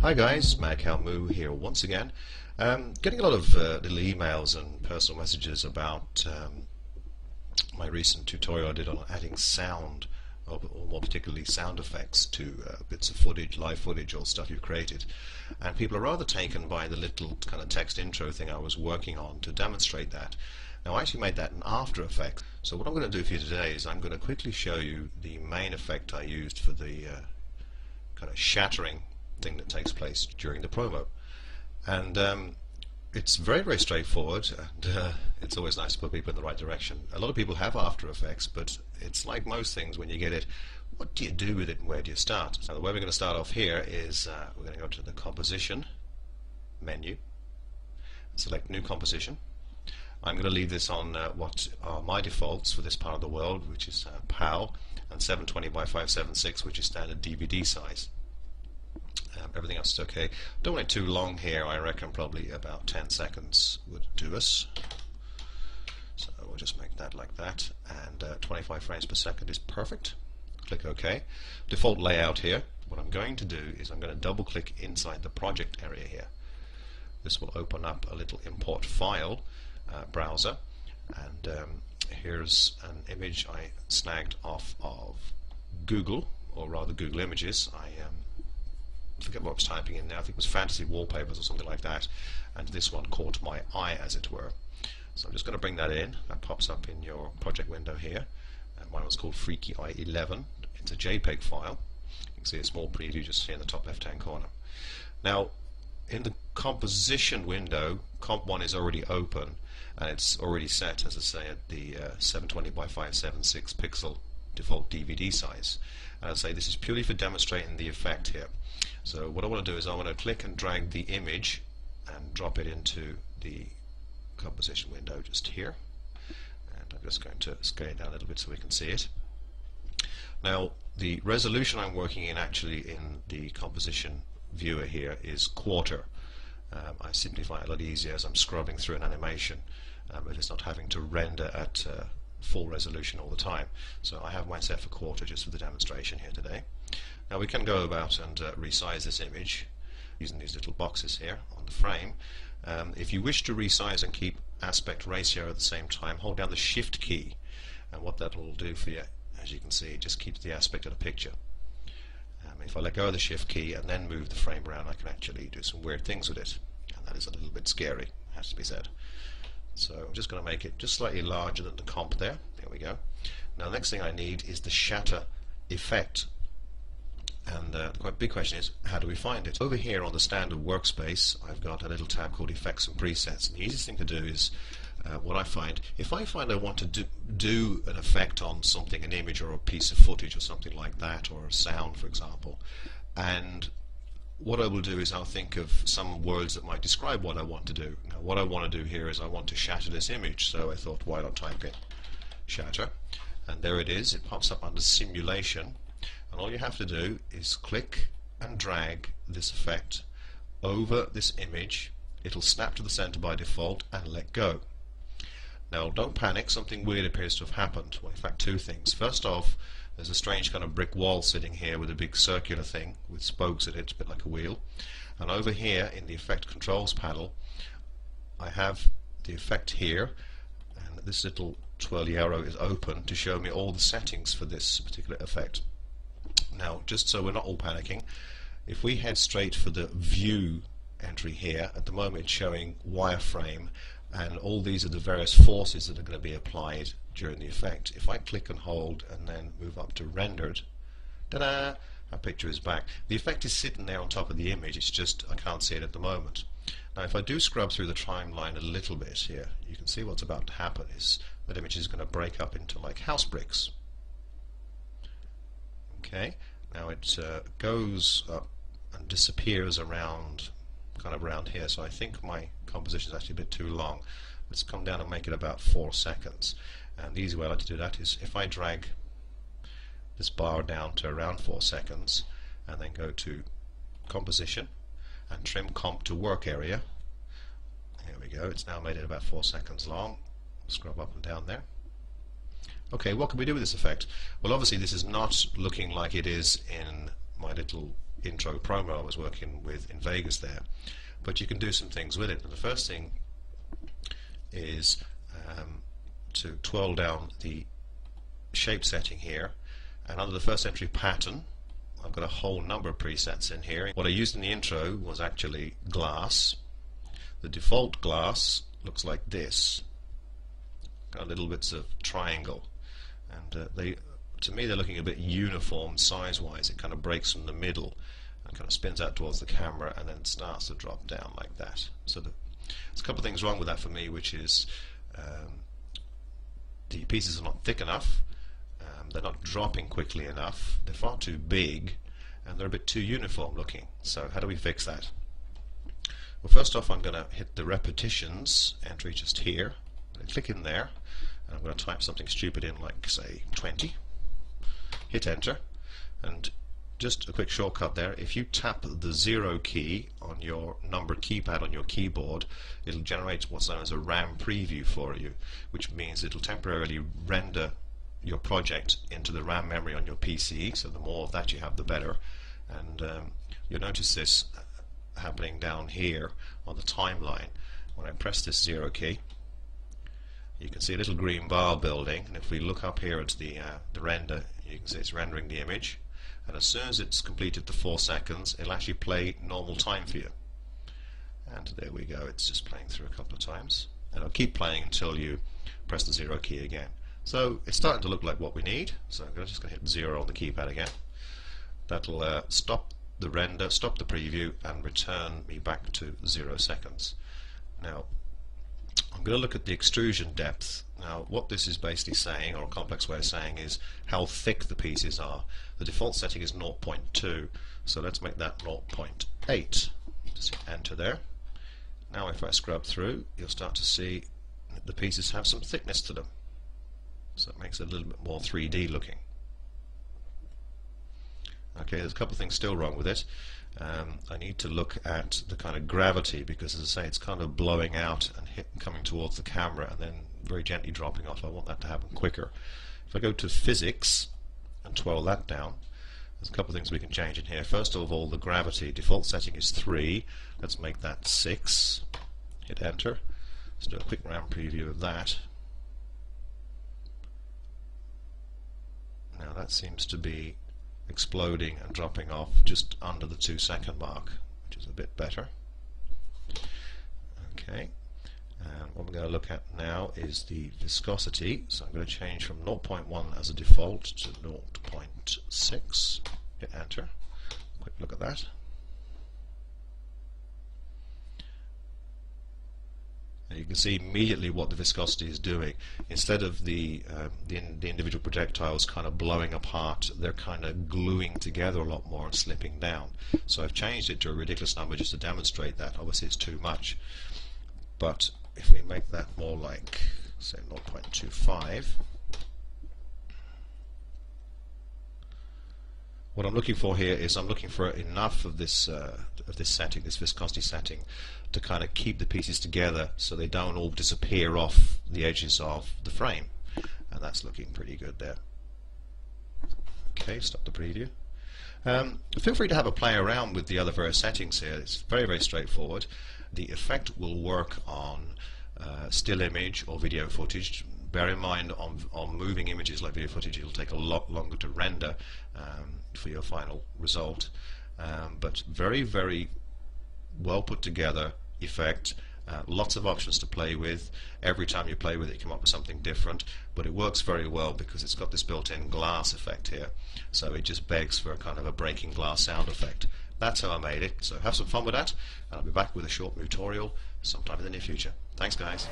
Hi guys, Mad Moo here once again. Getting a lot of little emails and personal messages about my recent tutorial I did on adding sound, or more particularly sound effects to bits of footage, live footage or stuff you've created. And people are rather taken by the little kind of text intro thing I was working on to demonstrate that. Now I actually made that in After Effects, so what I'm going to do for you today is I'm going to quickly show you the main effect I used for the kind of shattering thing that takes place during the promo. And it's very straightforward, and it's always nice to put people in the right direction. A lot of people have After Effects, but it's like most things, when you get it, what do you do with it and where do you start? So the way we're going to start off here is we're going to go to the Composition menu, select New Composition. I'm going to leave this on what are my defaults for this part of the world, which is PAL, and 720 by 576, which is standard DVD size. Everything else is okay. Don't want it too long here. I reckon probably about 10 seconds would do us. So we'll just make that like that, and 25 frames per second is perfect. Click OK. Default layout here. What I'm going to do is I'm going to double click inside the project area here. This will open up a little import file browser, and here's an image I snagged off of Google, or rather Google Images. I forget what I was typing in now. I think it was fantasy wallpapers or something like that, and this one caught my eye, as it were. So I'm just going to bring that in. That pops up in your project window here, and mine was called Freaky Eye 11. It's a JPEG file. You can see a small preview just here in the top left hand corner. Now in the composition window, comp 1 is already open, and it's already set, as I say, at the 720 by 576 pixel default DVD size. And I say this is purely for demonstrating the effect here. So what I want to do is I want to click and drag the image and drop it into the composition window just here, and I'm just going to scale it down a little bit so we can see it. Now the resolution I'm working in actually in the composition viewer here is quarter. I simplify it a lot easier as I'm scrubbing through an animation, if it's not having to render at full resolution all the time. So I have mine set for quarter just for the demonstration here today. Now we can go about and resize this image using these little boxes here on the frame. If you wish to resize and keep aspect ratio at the same time, hold down the Shift key, and what that will do for you, as you can see, it just keeps the aspect of the picture. If I let go of the Shift key and then move the frame around, I can actually do some weird things with it, and that is a little bit scary, has to be said. So I'm just going to make it just slightly larger than the comp there. There we go. Now the next thing I need is the shatter effect. And the quite big question is, how do we find it? Over here on the standard workspace, I've got a little tab called Effects and Presets. And the easiest thing to do is, what I find, if I find I want to do an effect on something, an image or a piece of footage or something like that, or a sound for example, and what I will do is I'll think of some words that might describe what I want to do. Now what I want to do here is I want to shatter this image, so I thought, why not type in shatter, and there it is. It pops up under simulation, and all you have to do is click and drag this effect over this image. It'll snap to the center by default and let go. Now don't panic, something weird appears to have happened. Well, in fact, two things. First off, there's a strange kind of brick wall sitting here with a big circular thing with spokes in it, a bit like a wheel. And over here in the Effect Controls panel, I have the effect here, and this little twirly arrow is open to show me all the settings for this particular effect. Now, just so we're not all panicking, if we head straight for the View entry here, at the moment it's showing wireframe, and all these are the various forces that are going to be applied during the effect. If I click and hold and then move up to rendered, ta-da, our picture is back. The effect is sitting there on top of the image, it's just I can't see it at the moment. Now if I do scrub through the timeline a little bit here, you can see what's about to happen is that image is going to break up into like house bricks. Okay, now it goes up and disappears around, kind of around here, so I think my composition is actually a bit too long. Let's come down and make it about 4 seconds, and the easy way I like to do that is if I drag this bar down to around 4 seconds and then go to composition and trim comp to work area. Here we go, it's now made it about 4 seconds long. Scrub up and down there. Okay, what can we do with this effect? Well, obviously this is not looking like it is in my little intro promo I was working with in Vegas there. But you can do some things with it. And the first thing is to twirl down the shape setting here, and under the first entry pattern I've got a whole number of presets in here. What I used in the intro was actually glass. The default glass looks like this, got little bits of triangle, and to me they're looking a bit uniform size wise. It kind of breaks from the middle and kind of spins out towards the camera and then starts to drop down like that. So there's a couple of things wrong with that for me, which is the pieces are not thick enough, they're not dropping quickly enough, they're far too big, and they're a bit too uniform looking. So how do we fix that? Well, first off, I'm going to hit the repetitions entry just here. I'm going to click in there, and I'm going to type something stupid in, like say 20. Hit enter, and just a quick shortcut there. If you tap the 0 key on your number keypad on your keyboard, it'll generate what's known as a RAM preview for you, which means it'll temporarily render your project into the RAM memory on your PC. So the more of that you have, the better. And you'll notice this happening down here on the timeline. When I press this 0 key, you can see a little green bar building, and if we look up here at the render, you can see it's rendering the image, and as soon as it's completed the 4 seconds, it'll actually play normal time for you. And there we go, it's just playing through a couple of times, and it'll keep playing until you press the 0 key again. So it's starting to look like what we need, so I'm just going to hit 0 on the keypad again. That'll stop the render, stop the preview, and return me back to 0 seconds. Now I'm going to look at the extrusion depth. Now what this is basically saying, or a complex way of saying, is how thick the pieces are. The default setting is 0.2, so let's make that 0.8. Just hit enter there. Now if I scrub through, you'll start to see that the pieces have some thickness to them, so it makes it a little bit more 3D looking. Okay, there's a couple of things still wrong with it. I need to look at the kind of gravity, because as I say, it's kind of blowing out and coming towards the camera and then very gently dropping off. I want that to happen quicker. If I go to physics and twirl that down, there's a couple of things we can change in here. First of all, the gravity default setting is 3. Let's make that 6. Hit enter. Let's do a quick RAM preview of that. Now that seems to be exploding and dropping off just under the 2-second mark, which is a bit better. Okay, and what we're going to look at now is the viscosity. So I'm going to change from 0.1 as a default to 0.6. Hit enter. Quick look at that. And you can see immediately what the viscosity is doing. Instead of the individual projectiles kind of blowing apart, they're kind of gluing together a lot more and slipping down. So I've changed it to a ridiculous number just to demonstrate that. Obviously it's too much, but if we make that more like, say, 0.25, what I'm looking for here is I'm looking for enough of this setting, this viscosity setting, to kind of keep the pieces together so they don't all disappear off the edges of the frame, and that's looking pretty good there. Okay, stop the preview. Feel free to have a play around with the other various settings here. It's very, very straightforward. The effect will work on still image or video footage. Bear in mind, on moving images like video footage, it'll take a lot longer to render for your final result, but very, very well put together effect. Lots of options to play with. Every time you play with it, you come up with something different, but it works very well because it's got this built-in glass effect here, so it just begs for a kind of a breaking glass sound effect. That's how I made it, so have some fun with that, and I'll be back with a short tutorial sometime in the near future. Thanks, guys.